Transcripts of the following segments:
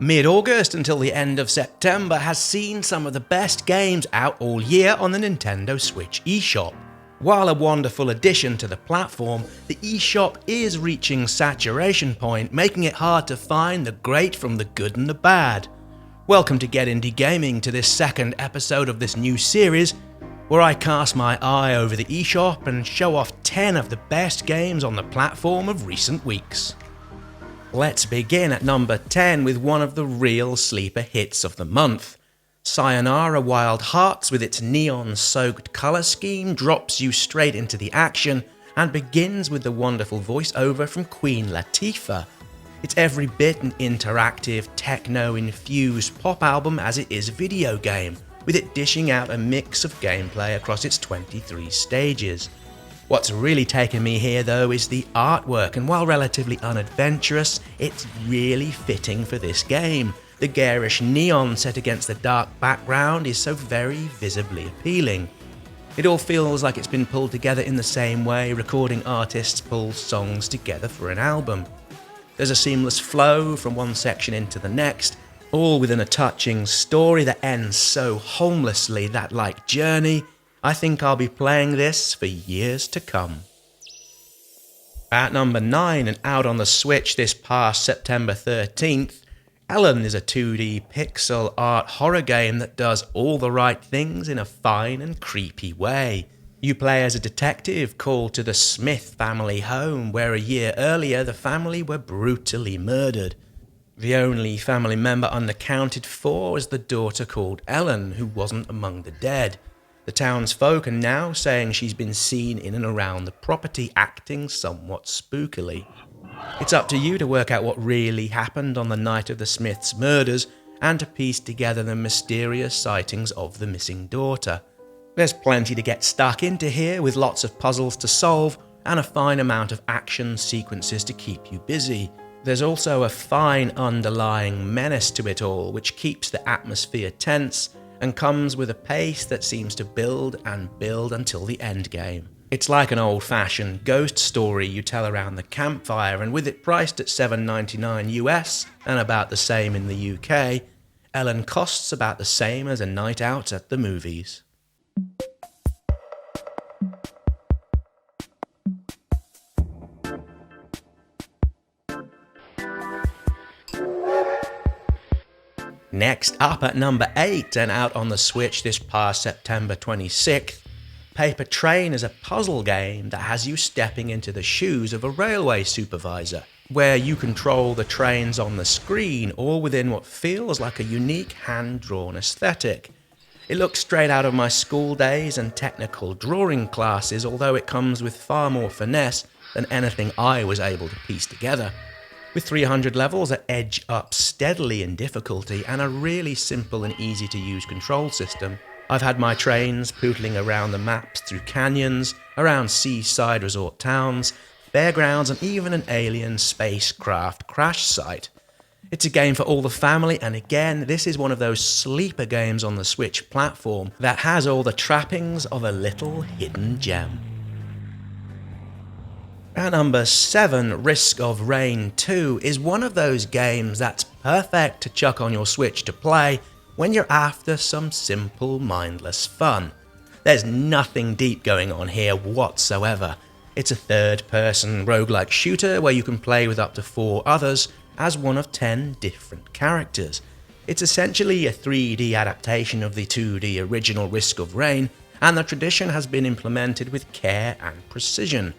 Mid-August until the end of September has seen some of the best games out all year on the Nintendo Switch eShop. While a wonderful addition to the platform, the eShop is reaching saturation point, making it hard to find the great from the good and the bad. Welcome to Get Indie Gaming, to this second episode of this new series, where I cast my eye over the eShop and show off 10 of the best games on the platform of recent weeks. Let's begin at number 10 with one of the real sleeper hits of the month. Sayonara Wild Hearts, with its neon-soaked colour scheme, drops you straight into the action and begins with the wonderful voiceover from Queen Latifah. It's every bit an interactive, techno-infused pop album as it is a video game, with it dishing out a mix of gameplay across its 23 stages. What's really taken me here though is the artwork, and while relatively unadventurous, it's really fitting for this game. The garish neon set against the dark background is so very visibly appealing. It all feels like it's been pulled together in the same way recording artists pull songs together for an album. There's a seamless flow from one section into the next, all within a touching story that ends so homelessly that, like Journey, I think I'll be playing this for years to come. At number 9 and out on the Switch this past September 13th, Ellen is a 2D pixel art horror game that does all the right things in a fine and creepy way. You play as a detective called to the Smith family home, where a year earlier the family were brutally murdered. The only family member unaccounted for was the daughter called Ellen, who wasn't among the dead. The townsfolk are now saying she's been seen in and around the property, acting somewhat spookily. It's up to you to work out what really happened on the night of the Smiths' murders and to piece together the mysterious sightings of the missing daughter. There's plenty to get stuck into here, with lots of puzzles to solve and a fine amount of action sequences to keep you busy. There's also a fine underlying menace to it all, which keeps the atmosphere tense and comes with a pace that seems to build and build until the end game. It's like an old-fashioned ghost story you tell around the campfire, and with it priced at $7.99 US and about the same in the UK, Ellen costs about the same as a night out at the movies. Next up at number 8 and out on the Switch this past September 26th, Paper Train is a puzzle game that has you stepping into the shoes of a railway supervisor, where you control the trains on the screen, all within what feels like a unique hand-drawn aesthetic. It looks straight out of my school days and technical drawing classes, although it comes with far more finesse than anything I was able to piece together. With 300 levels that edge up steadily in difficulty and a really simple and easy to use control system, I've had my trains pootling around the maps through canyons, around seaside resort towns, fairgrounds, and even an alien spacecraft crash site. It's a game for all the family, and again, this is one of those sleeper games on the Switch platform that has all the trappings of a little hidden gem. At number 7, Risk of Rain 2 is one of those games that's perfect to chuck on your Switch to play when you're after some simple, mindless fun. There's nothing deep going on here whatsoever. It's a third-person roguelike shooter where you can play with up to 4 others as one of 10 different characters. It's essentially a 3D adaptation of the 2D original Risk of Rain, and the tradition has been implemented with care and precision.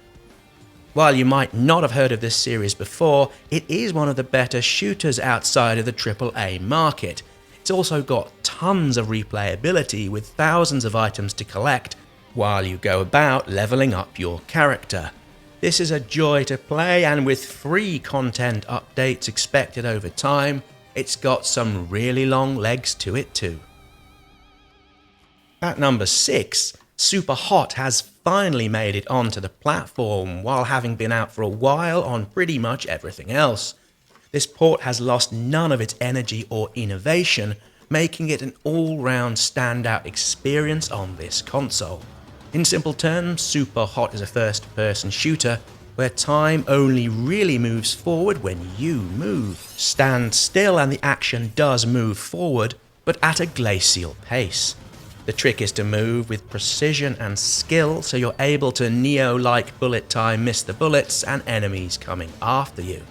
While you might not have heard of this series before, it is one of the better shooters outside of the AAA market. It's also got tons of replayability with thousands of items to collect while you go about leveling up your character. This is a joy to play, and with free content updates expected over time, it's got some really long legs to it too. At number 6, SUPERHOT has finally made it onto the platform, while having been out for a while on pretty much everything else. This port has lost none of its energy or innovation, making it an all-round standout experience on this console. In simple terms, SUPERHOT is a first-person shooter where time only really moves forward when you move. Stand still and the action does move forward, but at a glacial pace. The trick is to move with precision and skill so you're able to Neo-like bullet time miss the bullets and enemies coming after you.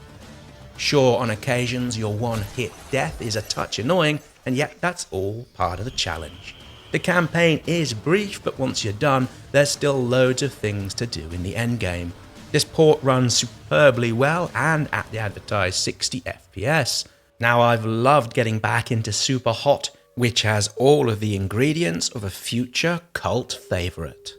Sure, on occasions your one-hit death is a touch annoying, and yet that's all part of the challenge. The campaign is brief, but once you're done, there's still loads of things to do in the endgame. This port runs superbly well and at the advertised 60 FPS. Now, I've loved getting back into SUPERHOT, which has all of the ingredients of a future cult favourite.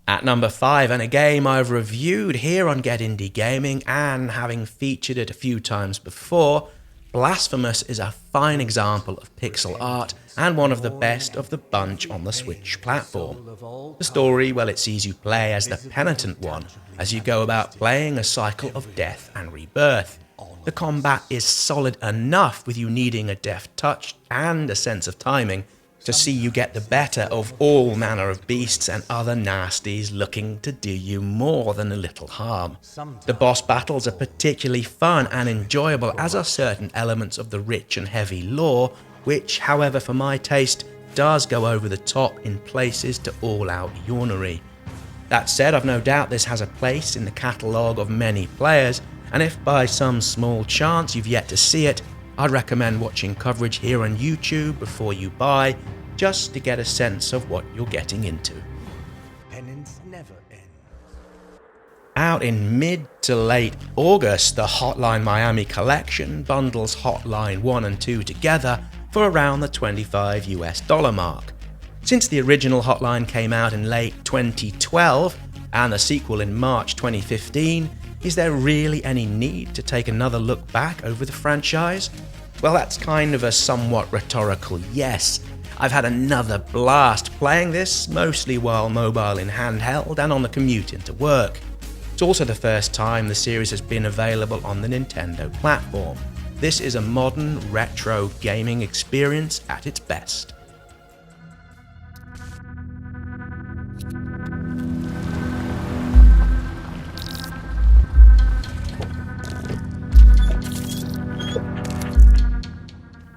At number 5, and a game I've reviewed here on Get Indie Gaming and having featured it a few times before, Blasphemous is a fine example of pixel art and one of the best of the bunch on the Switch platform. The story, well, it sees you play as the penitent one as you go about playing a cycle of death and rebirth. The combat is solid enough with you needing a deft touch and a sense of timing to see you get the better of all manner of beasts and other nasties looking to do you more than a little harm. The boss battles are particularly fun and enjoyable, as are certain elements of the rich and heavy lore, which, however, for my taste, does go over the top in places to all-out yawnery. That said, I've no doubt this has a place in the catalogue of many players, and if by some small chance you've yet to see it, I'd recommend watching coverage here on YouTube before you buy, just to get a sense of what you're getting into. Penance never ends. Out in mid to late August, the Hotline Miami collection bundles Hotline 1 and 2 together for around the $25 mark. Since the original Hotline came out in late 2012 and the sequel in March 2015, is there really any need to take another look back over the franchise? Well, that's kind of a somewhat rhetorical yes. I've had another blast playing this, mostly while mobile in handheld and on the commute into work. It's also the first time the series has been available on the Nintendo platform. This is a modern, retro gaming experience at its best.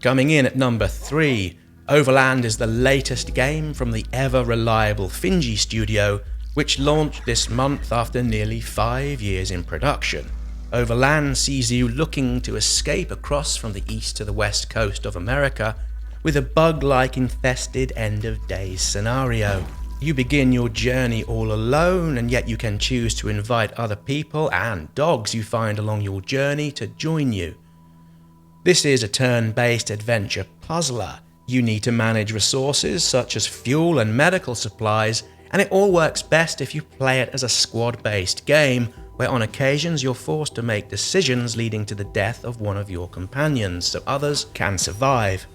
Coming in at number 3, Overland is the latest game from the ever-reliable Finji studio, which launched this month after nearly 5 years in production. Overland sees you looking to escape across from the east to the west coast of America with a bug-like infested end-of-days scenario. You begin your journey all alone, and yet you can choose to invite other people and dogs you find along your journey to join you. This is a turn-based adventure puzzler. You need to manage resources such as fuel and medical supplies, and it all works best if you play it as a squad-based game, where on occasions you're forced to make decisions leading to the death of one of your companions so others can survive.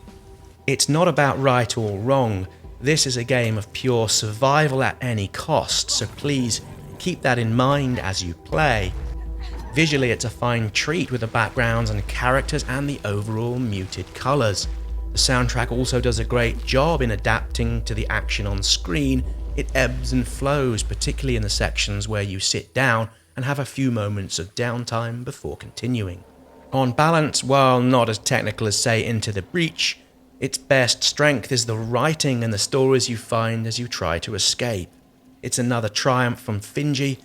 It's not about right or wrong. This is a game of pure survival at any cost, so please keep that in mind as you play. Visually, it's a fine treat with the backgrounds and characters and the overall muted colours. The soundtrack also does a great job in adapting to the action on screen. It ebbs and flows, particularly in the sections where you sit down and have a few moments of downtime before continuing. On balance, while not as technical as, say, Into the Breach, its best strength is the writing and the stories you find as you try to escape. It's another triumph from Finji,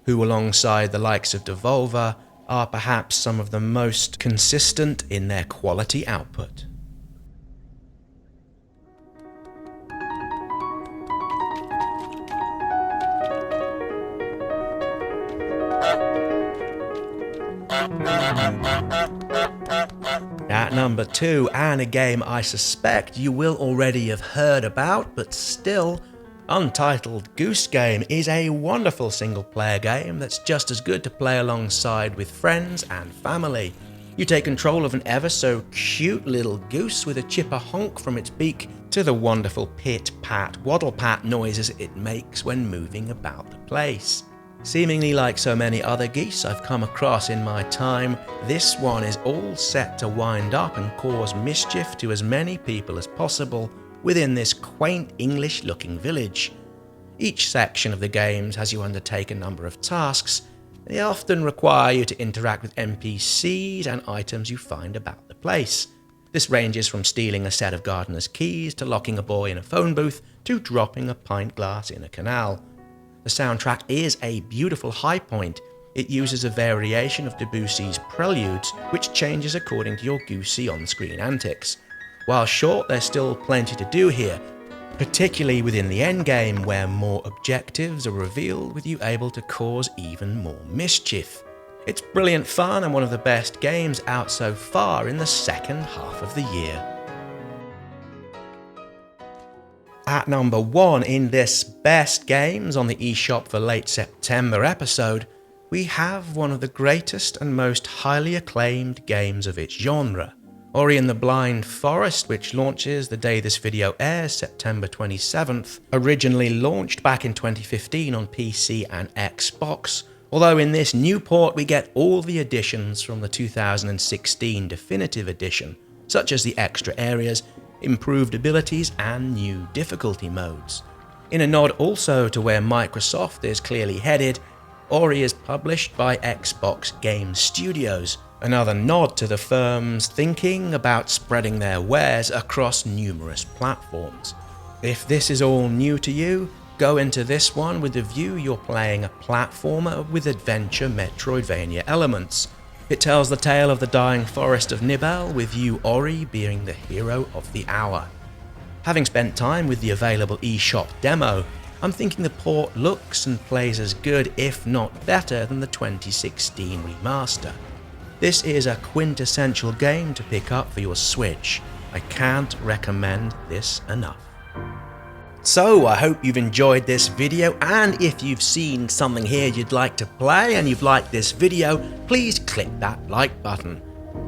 who alongside the likes of Devolver are perhaps some of the most consistent in their quality output. At number 2, and a game I suspect you will already have heard about, but still, Untitled Goose Game is a wonderful single-player game that's just as good to play alongside with friends and family. You take control of an ever so cute little goose with a chipper honk from its beak to the wonderful pit-pat, waddle-pat noises it makes when moving about the place. Seemingly like so many other geese I've come across in my time, this one is all set to wind up and cause mischief to as many people as possible within this quaint English-looking village. Each section of the games has you undertake a number of tasks. They often require you to interact with NPCs and items you find about the place. This ranges from stealing a set of gardener's keys to locking a boy in a phone booth to dropping a pint glass in a canal. The soundtrack is a beautiful high point. It uses a variation of Debussy's Preludes, which changes according to your Goosey on-screen antics. While short, there's still plenty to do here, particularly within the endgame where more objectives are revealed with you able to cause even more mischief. It's brilliant fun and one of the best games out so far in the second half of the year. At number 1 in this Best Games on the eShop for late September episode, we have one of the greatest and most highly acclaimed games of its genre. Ori and the Blind Forest, which launches the day this video airs, September 27th, originally launched back in 2015 on PC and Xbox, although in this new port we get all the additions from the 2016 Definitive Edition, such as the extra areas, improved abilities and new difficulty modes. In a nod also to where Microsoft is clearly headed, Ori is published by Xbox Game Studios, another nod to the firm's thinking about spreading their wares across numerous platforms. If this is all new to you, go into this one with the view you're playing a platformer with adventure Metroidvania elements. It tells the tale of the dying forest of Nibel, with you, Ori, being the hero of the hour. Having spent time with the available eShop demo, I'm thinking the port looks and plays as good, if not better, than the 2016 remaster. This is a quintessential game to pick up for your Switch. I can't recommend this enough. So I hope you've enjoyed this video, and if you've seen something here you'd like to play and you've liked this video, please click that like button.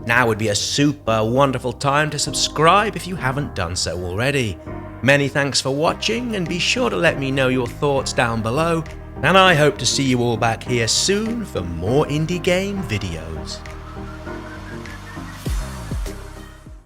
Now would be a super wonderful time to subscribe if you haven't done so already. Many thanks for watching, and be sure to let me know your thoughts down below, and I hope to see you all back here soon for more indie game videos.